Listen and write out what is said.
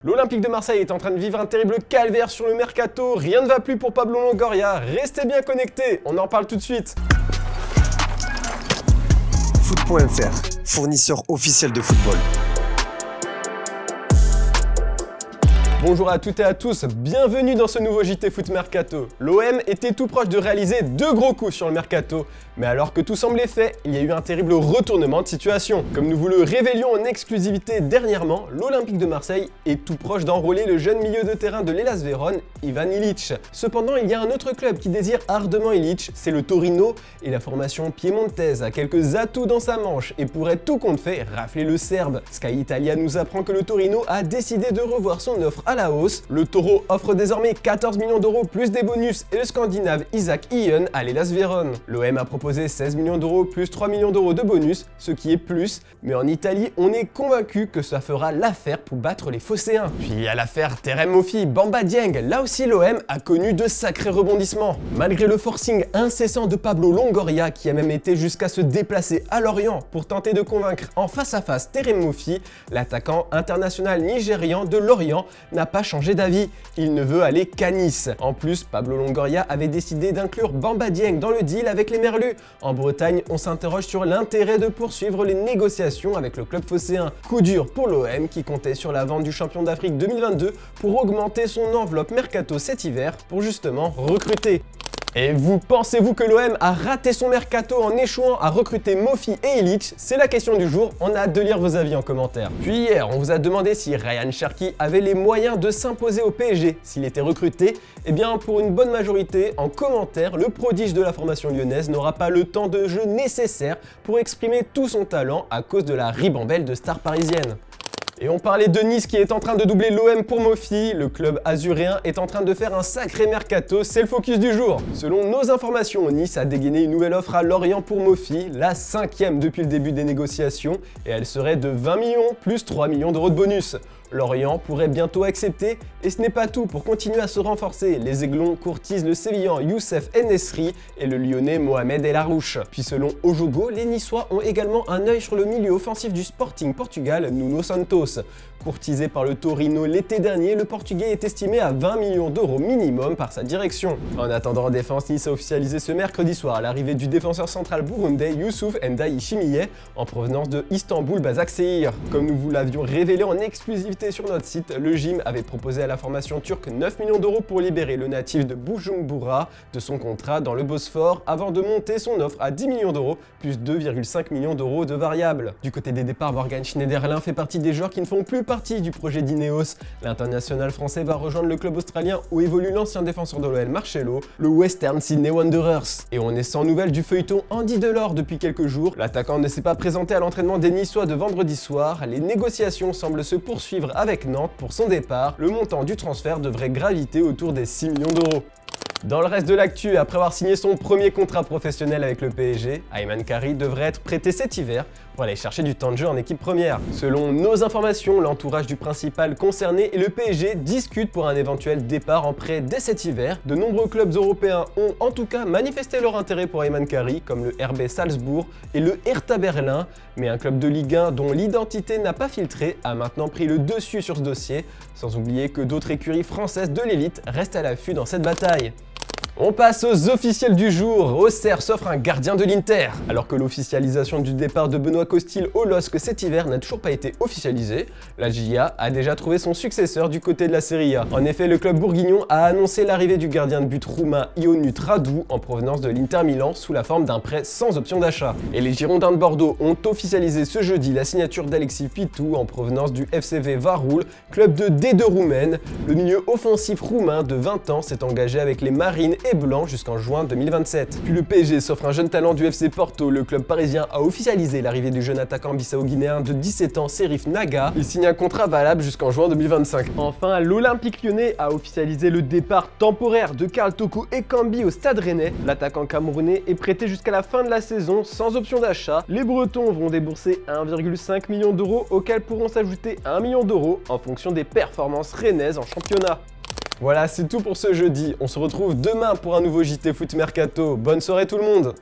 L'Olympique de Marseille est en train de vivre un terrible calvaire sur le mercato, rien ne va plus pour Pablo Longoria, restez bien connectés, on en parle tout de suite. Foot.fr, fournisseur officiel de football. Bonjour à toutes et à tous, bienvenue dans ce nouveau JT Foot Mercato. L'OM était tout proche de réaliser deux gros coups sur le mercato, mais alors que tout semblait fait, il y a eu un terrible retournement de situation. Comme nous vous le révélions en exclusivité dernièrement, l'Olympique de Marseille est tout proche d'enrôler le jeune milieu de terrain de l'Hellas Vérone, Ivan Ilić. Cependant, il y a un autre club qui désire ardemment Ilić, c'est le Torino, et la formation piémontaise a quelques atouts dans sa manche et pourrait tout compte fait rafler le Serbe. Sky Italia nous apprend que le Torino a décidé de revoir son offre à la hausse. Le Taureau offre désormais 14 millions d'euros plus des bonus et le Scandinave Isaac Ihön à l'Hellas Vérone. L'OM a proposé 16 millions d'euros plus 3 millions d'euros de bonus, ce qui est plus, mais en Italie, on est convaincu que ça fera l'affaire pour battre les Phocéens. Puis il y a l'affaire Terem Moffi, Bamba Dieng, là aussi l'OM a connu de sacrés rebondissements. Malgré le forcing incessant de Pablo Longoria, qui a même été jusqu'à se déplacer à Lorient pour tenter de convaincre en face à face Terem Moffi, l'attaquant international nigérian de Lorient n'a pas changé d'avis, il ne veut aller qu'à Nice. En plus, Pablo Longoria avait décidé d'inclure Bamba Dieng dans le deal avec les Merlus. En Bretagne, on s'interroge sur l'intérêt de poursuivre les négociations avec le club phocéen. Coup dur pour l'OM qui comptait sur la vente du champion d'Afrique 2022 pour augmenter son enveloppe mercato cet hiver pour justement recruter. Et pensez-vous que l'OM a raté son mercato en échouant à recruter Moffi et Ilić? C'est la question du jour, on a hâte de lire vos avis en commentaire. Puis hier, on vous a demandé si Ryan Cherki avait les moyens de s'imposer au PSG s'il était recruté. Eh bien, pour une bonne majorité, en commentaire, le prodige de la formation lyonnaise n'aura pas le temps de jeu nécessaire pour exprimer tout son talent à cause de la ribambelle de stars parisiennes. Et on parlait de Nice qui est en train de doubler l'OM pour Moffi, le club azuréen est en train de faire un sacré mercato, c'est le focus du jour. Selon nos informations, Nice a dégainé une nouvelle offre à Lorient pour Moffi, la 5e depuis le début des négociations, et elle serait de 20 millions plus 3 millions d'euros de bonus. Lorient pourrait bientôt accepter, et ce n'est pas tout, pour continuer à se renforcer, les Aiglons courtisent le Sévillan Youssef En-Nesyri et le Lyonnais Mohamed El Arouche. Puis selon Ojogo, les Niçois ont également un œil sur le milieu offensif du Sporting Portugal, Nuno Santos. Courtisé par le Torino l'été dernier, le Portugais est estimé à 20 millions d'euros minimum par sa direction. En attendant en défense, Nice a officialisé ce mercredi soir l'arrivée du défenseur central burundais Youssouf Ndaye Chimiye en provenance de Istanbul Basaksehir. Comme nous vous l'avions révélé en exclusivité sur notre site, le gym avait proposé à la formation turque 9 millions d'euros pour libérer le natif de Bujumbura de son contrat dans le Bosphore avant de monter son offre à 10 millions d'euros plus 2,5 millions d'euros de variables. Du côté des départs, Morgan Schneiderlin fait partie des joueurs qui ne font plus partie du projet d'Ineos. L'international français va rejoindre le club australien où évolue l'ancien défenseur de l'OL Marcelo, le Western Sydney Wanderers. Et on est sans nouvelles du feuilleton Andy Delors depuis quelques jours. L'attaquant ne s'est pas présenté à l'entraînement des Niçois de vendredi soir. Les négociations semblent se poursuivre avec Nantes pour son départ. Le montant du transfert devrait graviter autour des 6 millions d'euros. Dans le reste de l'actu, après avoir signé son premier contrat professionnel avec le PSG, Ayman Khari devrait être prêté cet hiver pour aller chercher du temps de jeu en équipe première. Selon nos informations, l'entourage du principal concerné et le PSG discutent pour un éventuel départ en prêt dès cet hiver. De nombreux clubs européens ont en tout cas manifesté leur intérêt pour Ayman Khari, comme le RB Salzbourg et le Hertha Berlin, mais un club de Ligue 1 dont l'identité n'a pas filtré a maintenant pris le dessus sur ce dossier, sans oublier que d'autres écuries françaises de l'élite restent à l'affût dans cette bataille. On passe aux officiels du jour. Auxerre s'offre un gardien de l'Inter. Alors que l'officialisation du départ de Benoît Costil au LOSC cet hiver n'a toujours pas été officialisée, la GIA a déjà trouvé son successeur du côté de la Serie A. En effet, le club bourguignon a annoncé l'arrivée du gardien de but roumain Ionut Radu en provenance de l'Inter Milan sous la forme d'un prêt sans option d'achat. Et les Girondins de Bordeaux ont officialisé ce jeudi la signature d'Alexis Pitou en provenance du FCV Varul, club de D2 roumaine. Le milieu offensif roumain de 20 ans s'est engagé avec les Marines et Blanc jusqu'en juin 2027. Puis le PSG s'offre un jeune talent du FC Porto. Le club parisien a officialisé l'arrivée du jeune attaquant bissau-guinéen de 17 ans, Serif Naga. Il signe un contrat valable jusqu'en juin 2025. Enfin, l'Olympique lyonnais a officialisé le départ temporaire de Karl Toko Ekambi au Stade Rennais. L'attaquant camerounais est prêté jusqu'à la fin de la saison sans option d'achat. Les Bretons vont débourser 1,5 million d'euros auxquels pourront s'ajouter 1 million d'euros en fonction des performances rennaises en championnat. Voilà, c'est tout pour ce jeudi. On se retrouve demain pour un nouveau JT Foot Mercato. Bonne soirée tout le monde!